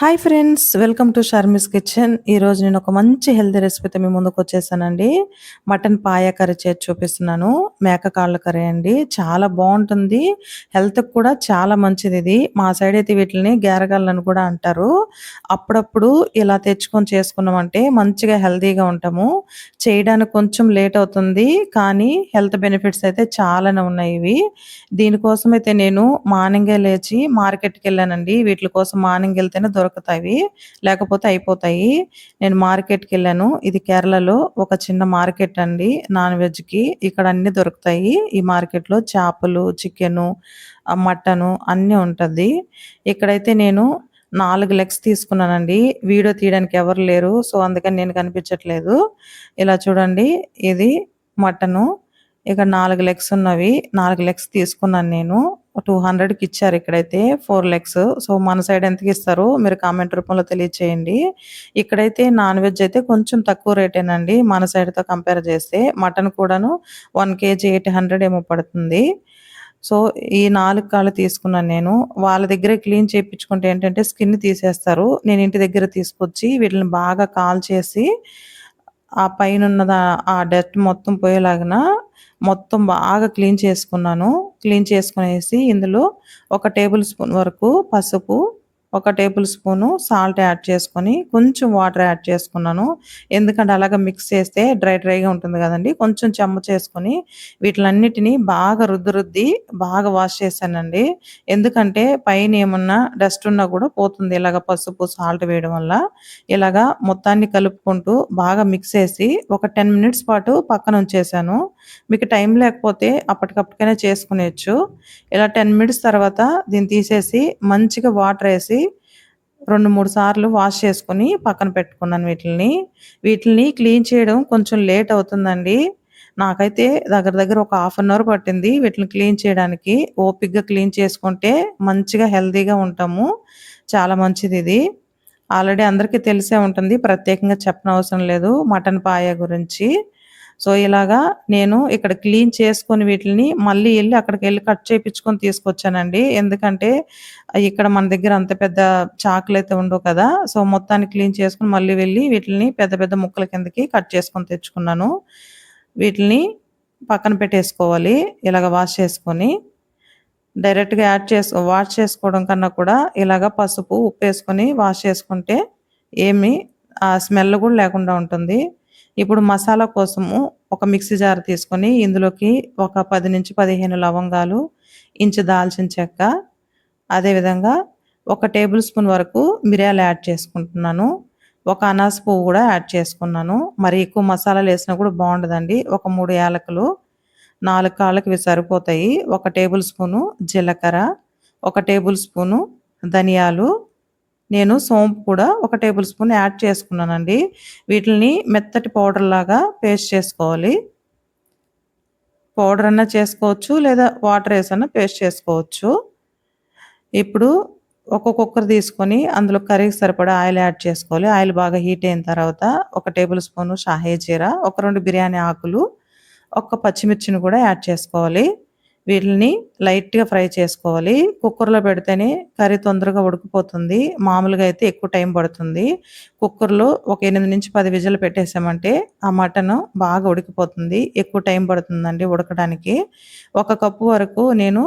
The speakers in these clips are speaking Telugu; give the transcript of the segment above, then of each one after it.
Hi friends, welcome to Sharmi's kitchen. ఈరోజు నేను ఒక మంచి హెల్తీ రెసిపీతో మీ ముందుకు వచ్చేసానండి. మటన్ పాయ కర్రీ చేసి చూపిస్తున్నాను. మేక కాళ్ళ కర్రీ అండి, చాలా బాగుంటుంది. హెల్త్కి కూడా చాలా మంచిది. ఇది మా సైడ్ అయితే వీటిని గేరగాళ్ళని కూడా అంటారు. అప్పుడప్పుడు ఇలా తెచ్చుకొని చేసుకున్నామంటే మంచిగా హెల్తీగా ఉంటాము. చేయడానికి కొంచెం లేట్ అవుతుంది, కానీ హెల్త్ బెనిఫిట్స్ అయితే చాలానే ఉన్నాయి. ఇవి దీనికోసం అయితే నేను మార్నింగే లేచి మార్కెట్కి వెళ్ళానండి. వీటి కోసం మార్నింగ్ వెళ్తేనే దొరుకుతాయి, లేకపోతే అయిపోతాయి. నేను మార్కెట్కి వెళ్ళాను. ఇది కేరళలో ఒక చిన్న మార్కెట్ అండి, నాన్ వెజ్కి. ఇక్కడ అన్ని దొరుకుతాయి. ఈ మార్కెట్లో చేపలు, చికెను, మటను అన్నీ ఉంటుంది. ఇక్కడైతే నేను 4 లెగ్స్ తీసుకున్నానండి. వీడియో తీయడానికి ఎవరు లేరు, సో అందుకని నేను కనిపించట్లేదు. ఇలా చూడండి, ఇది మటను. ఇక 4 లెగ్స్ ఉన్నవి. 4 లెగ్స్ తీసుకున్నాను నేను. 200కి ఇచ్చారు ఇక్కడైతే 4 లెగ్స్. సో మన సైడ్ ఎంతకి ఇస్తారు మీరు కామెంట్ రూపంలో తెలియచేయండి. ఇక్కడైతే నాన్ వెజ్ అయితే కొంచెం తక్కువ రేటేనండి మన సైడ్తో కంపేర్ చేస్తే. మటన్ కూడాను 1 కేజీ 800 ఏమో పడుతుంది. సో ఈ 4 కాళ్ళు తీసుకున్నాను నేను. వాళ్ళ దగ్గరే క్లీన్ చేయించుకుంటే ఏంటంటే స్కిన్ తీసేస్తారు. నేను ఇంటి దగ్గర తీసుకొచ్చి వీటిని బాగా కాల్చేసి ఆ పైన ఆ డస్ట్ మొత్తం పోయేలాగా మొత్తం బాగా క్లీన్ చేసుకున్నాను. క్లీన్ చేసుకునేసి ఇందులో 1 టేబుల్ స్పూన్ వరకు పసుపు, 1 టేబుల్ స్పూను సాల్ట్ యాడ్ చేసుకొని కొంచెం వాటర్ యాడ్ చేసుకున్నాను. ఎందుకంటే అలాగ మిక్స్ చేస్తే డ్రైగా ఉంటుంది కదండి. కొంచెం చెమ్మ చేసుకొని వీటిలన్నిటినీ బాగా రుద్ది బాగా వాష్ చేశానండి. ఎందుకంటే పైన ఏమన్నా డస్ట్ ఉన్నా కూడా పోతుంది ఇలాగ పసుపు సాల్ట్ వేయడం వల్ల. ఇలాగా మొత్తాన్ని కలుపుకుంటూ బాగా మిక్స్ చేసి ఒక 10 మినిట్స్ పాటు పక్కన ఉంచేసాను. మీకు టైం లేకపోతే అప్పటికప్పటికైనా చేసుకునేయచ్చు. ఇలా 10 మినిట్స్ తర్వాత దీన్ని తీసేసి మంచిగా వాటర్ వేసి 2-3 సార్లు వాష్ చేసుకొని పక్కన పెట్టుకున్నాను. వీటిని క్లీన్ చేయడం కొంచెం లేట్ అవుతుందండి. నాకైతే దగ్గర ఒక హాఫ్ అన్ అవర్ పట్టింది వీటిని క్లీన్ చేయడానికి. ఓపిక్గా క్లీన్ చేసుకుంటే మంచిగా హెల్తీగా ఉంటాము. చాలా మంచిది ఇది. ఆల్రెడీ అందరికీ తెలిసే ఉంటుంది, ప్రత్యేకంగా చెప్పనవసరం లేదు మటన్ పాయ గురించి. సో ఇలాగా నేను ఇక్కడ క్లీన్ చేసుకొని వీటిని మళ్ళీ అక్కడికి వెళ్ళి కట్ చేయించుకొని తీసుకొచ్చానండి. ఎందుకంటే ఇక్కడ మన దగ్గర అంత పెద్ద చాకులు అయితే ఉండవు కదా. సో మొత్తాన్ని క్లీన్ చేసుకుని మళ్ళీ వెళ్ళి వీటిని పెద్ద పెద్ద ముక్కల కిందకి కట్ చేసుకొని తెచ్చుకున్నాను. వీటిని పక్కన పెట్టేసుకోవాలి. ఇలాగ వాష్ చేసుకొని డైరెక్ట్గా వాష్ చేసుకోవడం కన్నా కూడా ఇలాగ పసుపు ఉప్పు వేసుకొని వాష్ చేసుకుంటే ఏమి ఆ స్మెల్ కూడా లేకుండా ఉంటుంది. ఇప్పుడు మసాలా కోసము ఒక మిక్సీ జార్ తీసుకొని ఇందులోకి ఒక 10-15 లవంగాలు, ఇంచు దాల్చిన చెక్క, అదేవిధంగా 1 టేబుల్ స్పూన్ వరకు మిరియాలు యాడ్ చేసుకుంటున్నాను. ఒక అనాస పువ్వు కూడా యాడ్ చేసుకున్నాను. మరి ఎక్కువ మసాలాలు వేసినా కూడా బాగుండదండి. ఒక 3 యాలకులు, 4 కాళ్ళకి ఇవి సరిపోతాయి. 1 టేబుల్ స్పూను జీలకర్ర, 1 టేబుల్ స్పూను ధనియాలు, నేను సోంపు కూడా 1 టేబుల్ స్పూన్ యాడ్ చేసుకున్నానండి. వీటిని మెత్తటి పౌడర్ లాగా పేస్ట్ చేసుకోవాలి. పౌడర్ అన్నా చేసుకోవచ్చు, లేదా వాటర్ వేసన్నా పేస్ట్ చేసుకోవచ్చు. ఇప్పుడు ఒక కుక్కర్ తీసుకొని అందులో కర్రీకి సరిపడా ఆయిల్ యాడ్ చేసుకోవాలి. ఆయిల్ బాగా హీట్ అయిన తర్వాత 1 టేబుల్ స్పూను షాహీ జీరా, 2 బిర్యానీ ఆకులు, 1 పచ్చిమిర్చిని కూడా యాడ్ చేసుకోవాలి. వీటిని లైట్గా ఫ్రై చేసుకోవాలి. కుక్కర్లో పెడితేనే కర్రీ తొందరగా ఉడికిపోతుంది. మామూలుగా అయితే ఎక్కువ టైం పడుతుంది. కుక్కర్లో ఒక 8-10 విజిల్ పెట్టేసామంటే ఆ మటన్ బాగా ఉడికిపోతుంది. ఎక్కువ టైం పడుతుందండి ఉడకడానికి. 1 కప్పు వరకు నేను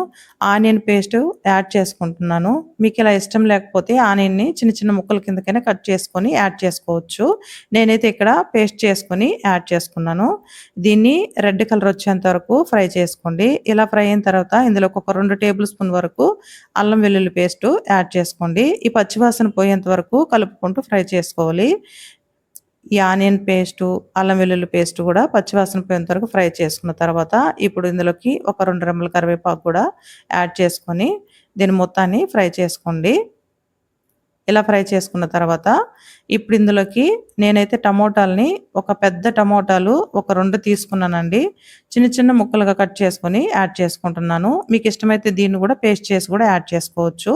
ఆనియన్ పేస్ట్ యాడ్ చేసుకుంటున్నాను. మీకు ఇలా ఇష్టం లేకపోతే ఆనియన్ని చిన్న చిన్న ముక్కల కిందకైనా కట్ చేసుకొని యాడ్ చేసుకోవచ్చు. నేనైతే ఇక్కడ పేస్ట్ చేసుకొని యాడ్ చేసుకున్నాను. దీన్ని రెడ్ కలర్ వచ్చేంత వరకు ఫ్రై చేసుకోండి. ఇలా ఫ్రై అయిన తర్వాత ఇందులో ఒక 2 టేబుల్ స్పూన్ వరకు అల్లం వెల్లుల్లి పేస్ట్ యాడ్ చేసుకోండి. ఈ పచ్చివాసన పోయేంత వరకు కలుపుకుంటూ ఫ్రై చేసుకోవాలి. ఈ ఆనియన్ పేస్టు, అల్లం వెల్లుల్లి పేస్ట్ కూడా పచ్చివాసన పోయేంత వరకు ఫ్రై చేసుకున్న తర్వాత ఇప్పుడు ఇందులోకి ఒక 2 రెమ్మల కరివేపాకు కూడా యాడ్ చేసుకొని దీన్ని మొత్తాన్ని ఫ్రై చేసుకోండి. ఇలా ఫ్రై చేసుకున్న తర్వాత ఇప్పుడు ఇందులోకి నేనైతే టమోటాలని ఒక పెద్ద టమోటాలు ఒక 2 తీసుకున్నానండి. చిన్న చిన్న ముక్కలుగా కట్ చేసుకొని యాడ్ చేసుకుంటున్నాను. మీకు ఇష్టమైతే దీన్ని కూడా పేస్ట్ చేసి కూడా యాడ్ చేసుకోవచ్చు.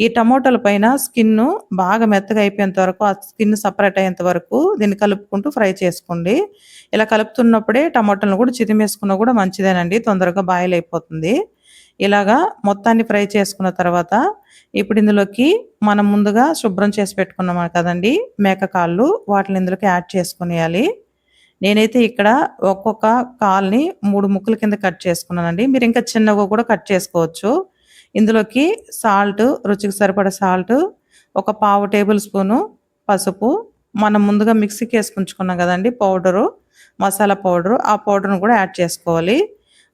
ఈ టమోటాల పైన స్కిన్ బాగా మెత్తగా అయిపోయేంత వరకు, ఆ స్కిన్ సపరేట్ అయ్యేంత వరకు దీన్ని కలుపుకుంటూ ఫ్రై చేసుకోండి. ఇలా కలుపుతున్నప్పుడే టమోటాలను కూడా చిరిమేసుకున్నా కూడా మంచిదేనండి, తొందరగా బాయిల్ అయిపోతుంది. ఇలాగా మొత్తాన్ని ఫ్రై చేసుకున్న తర్వాత ఇప్పుడు ఇందులోకి మనం ముందుగా శుభ్రం చేసి పెట్టుకున్నాం కదండీ మేక కాళ్ళు, వాటిని ఇందులోకి యాడ్ చేసుకునేయాలి. నేనైతే ఇక్కడ ఒక్కొక్క కాల్ని 3 ముక్కల కింద కట్ చేసుకున్నానండి. మీరు ఇంకా చిన్నగా కూడా కట్ చేసుకోవచ్చు. ఇందులోకి సాల్ట్, రుచికి సరిపడా సాల్ట్, ఒక పావు టేబుల్ స్పూను పసుపు, మనం ముందుగా మిక్సీకి వేసి ఉంచుకున్నాం కదండీ పౌడరు, మసాలా పౌడరు, ఆ పౌడర్‌ని కూడా యాడ్ చేసుకోవాలి.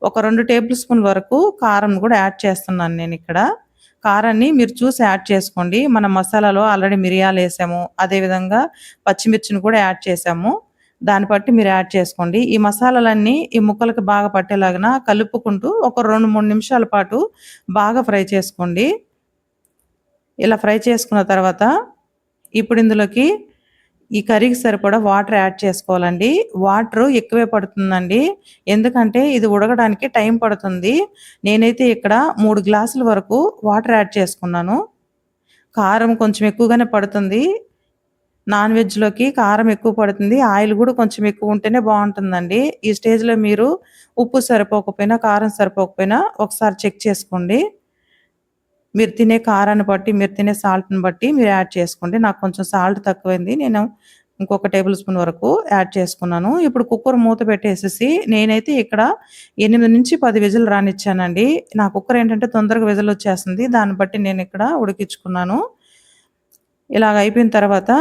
ఒక 2 టేబుల్ స్పూన్ వరకు కారం కూడా యాడ్ చేస్తున్నాను నేనిక్కడ. కారాన్ని మీరు చూసి యాడ్ చేసుకోండి. మనం మసాలాలో ఆల్రెడీ మిరియాలేసాము. అదేవిధంగా పచ్చిమిర్చిని కూడా యాడ్ చేసాము. దాన్ని బట్టి మీరు యాడ్ చేసుకోండి. ఈ మసాలాలన్నీ ఈ ముక్కలకి బాగా పట్టేలాగాన కలుపుకుంటూ ఒక 2, 3 నిమిషాల పాటు బాగా ఫ్రై చేసుకోండి. ఇలా ఫ్రై చేసుకున్న తర్వాత ఇప్పుడు ఇందులోకి ఈ కర్రీకి సరిపడా వాటర్ యాడ్ చేసుకోవాలండి. వాటరు ఎక్కువే పడుతుందండి. ఎందుకంటే ఇది ఉడకడానికి టైం పడుతుంది. నేనైతే ఇక్కడ 3 గ్లాసుల వరకు వాటర్ యాడ్ చేసుకున్నాను. కారం కొంచెం ఎక్కువగానే పడుతుంది. నాన్ వెజ్‌లోకి కారం ఎక్కువ పడుతుంది. ఆయిల్ గూడా కొంచెం ఎక్కువ ఉంటేనే బావుంటుందండి. ఈ స్టేజ్‌లో మీరు ఉప్పు సరిపోకపోయినా, కారం సరిపోకపోయినా ఒకసారి చెక్ చేసుకోండి. మీరు తినే కారాన్ని బట్టి, మీరు తినే సాల్ట్‌ని బట్టి మీరు యాడ్ చేసుకోండి. నాకు కొంచెం సాల్ట్ తక్కువైంది. నేను ఇంకొక టేబుల్ స్పూన్ వరకు యాడ్ చేసుకున్నాను. ఇప్పుడు కుక్కర్ మూత పెట్టేసేసి నేనైతే ఇక్కడ 8-10 విజిల్ రానిచ్చానండి. నా కుక్కర్ ఏంటంటే తొందరగా విజిల్ వచ్చేస్తుంది. దాన్ని బట్టి నేనిక్కడ ఉడికించుకున్నాను. ఇలాగ అయిపోయిన తర్వాత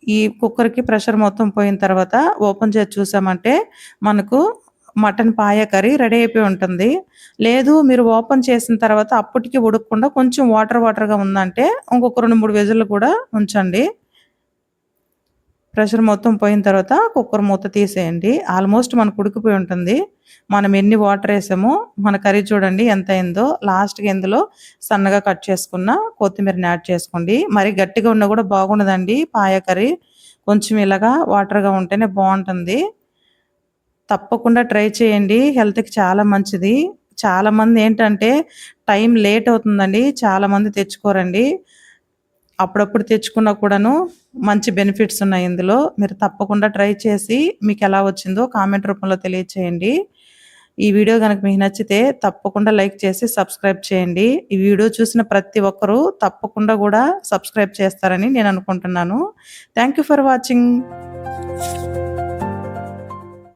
ఈ కుక్కర్‌కి ప్రెషర్ మొత్తం పోయిన తర్వాత ఓపెన్ చేసి చూసామంటే మనకు మటన్ పాయ కర్రీ రెడీ అయిపోయి ఉంటుంది. లేదు మీరు ఓపెన్ చేసిన తర్వాత అప్పటికి ఉడకకుండా కొంచెం వాటర్‌గా ఉందంటే ఇంకొక 2, 3 విజిల్లు కూడా ఉంచండి. ప్రెషర్ మొత్తం పోయిన తర్వాత కుక్కర్ మూత తీసేయండి. ఆల్మోస్ట్ మనకు ఉడికిపోయి ఉంటుంది. మనం ఎన్ని వాటర్ ఏసామో మన కర్రీ చూడండి ఎంత అయిందో. లాస్ట్‌కి ఇందులో సన్నగా కట్ చేసుకున్న కొత్తిమీరని యాడ్ చేసుకోండి. మరి గట్టిగా ఉన్నా కూడా బాగుండదండి పాయ కర్రీ. కొంచెం ఇలాగా వాటర్‌గా ఉంటేనే బావుంటుంది. తప్పకుండా ట్రై చేయండి. హెల్త్‌కి చాలా మంచిది. చాలామంది ఏంటంటే టైం లేట్ అవుతుందండి. చాలామంది తెచ్చుకోరండి. అప్పుడప్పుడు తెచ్చుకున్నా కూడాను మంచి బెనిఫిట్స్ ఉన్నాయి ఇందులో. మీరు తప్పకుండా ట్రై చేసి మీకెలా వచ్చిందో కామెంట్ రూపంలో తెలియచేయండి. ఈ వీడియో గనక మీకు నచ్చితే తప్పకుండా లైక్ చేసి సబ్స్క్రైబ్ చేయండి. ఈ వీడియో చూసిన ప్రతి ఒక్కరూ తప్పకుండా గూడా సబ్స్క్రైబ్ చేస్తారని నేను అనుకుంటున్నాను. Thank you for watching.